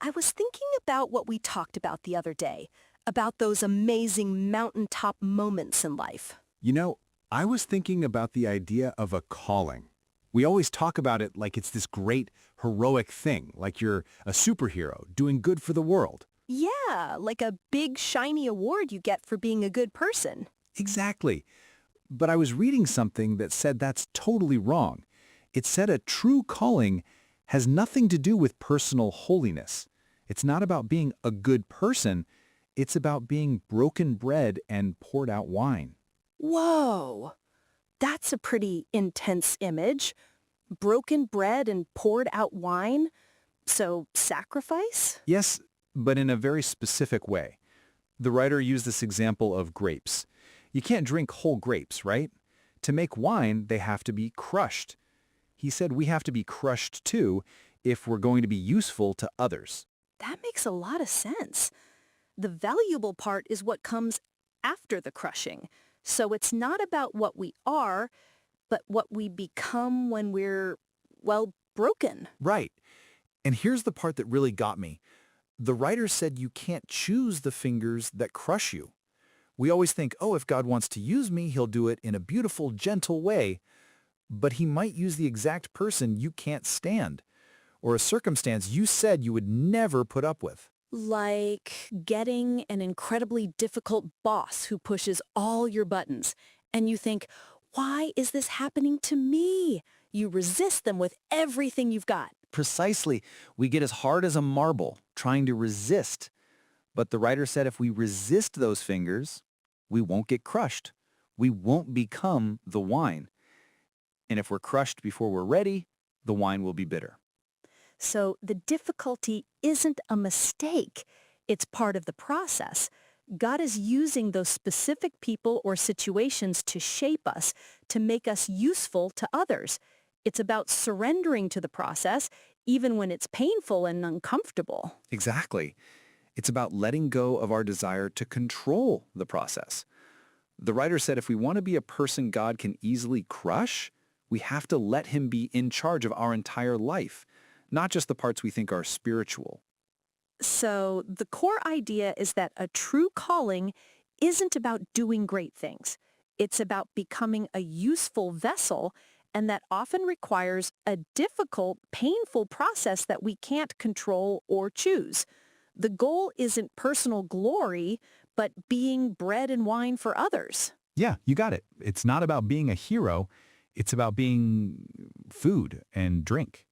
I was thinking about what we talked about the other day, about those amazing mountaintop moments in life. You know, I was thinking about the idea of a calling. We always talk about it like it's this great, heroic thing, like you're a superhero doing good for the world. Yeah, like a big shiny award you get for being a good person. Exactly. But I was reading something that said that's totally wrong. It said a true calling has nothing to do with personal holiness. It's not about being a good person. It's about being broken bread and poured out wine. Whoa, that's a pretty intense image. Broken bread and poured out wine. So, sacrifice? Yes, but in a very specific way. The writer used this example of grapes. You can't drink whole grapes, right? To make wine, they have to be crushed. He said we have to be crushed too if we're going to be useful to others. That makes a lot of sense. The valuable part is what comes after the crushing. So it's not about what we are, but what we become when we're, well, broken. Right. And here's the part that really got me. The writer said you can't choose the fingers that crush you. We always think, oh, if God wants to use me, he'll do it in a beautiful, gentle way. But he might use the exact person you can't stand, or a circumstance you said you would never put up with. Like getting an incredibly difficult boss who pushes all your buttons, and you think, why is this happening to me? You resist them with everything you've got. Precisely. We get as hard as a marble, trying to resist. But the writer said if we resist those fingers, we won't get crushed. We won't become the wine. And if we're crushed before we're ready, the wine will be bitter. So the difficulty isn't a mistake. It's part of the process. God is using those specific people or situations to shape us, to make us useful to others. It's about surrendering to the process, even when it's painful and uncomfortable. Exactly. It's about letting go of our desire to control the process. The writer said if we want to be a person God can easily crush, we have to let him be in charge of our entire life, not just the parts we think are spiritual. So the core idea is that a true calling isn't about doing great things. It's about becoming a useful vessel, and that often requires a difficult, painful process that we can't control or choose. The goal isn't personal glory, but being bread and wine for others. Yeah, you got it. It's not about being a hero. It's about being food and drink.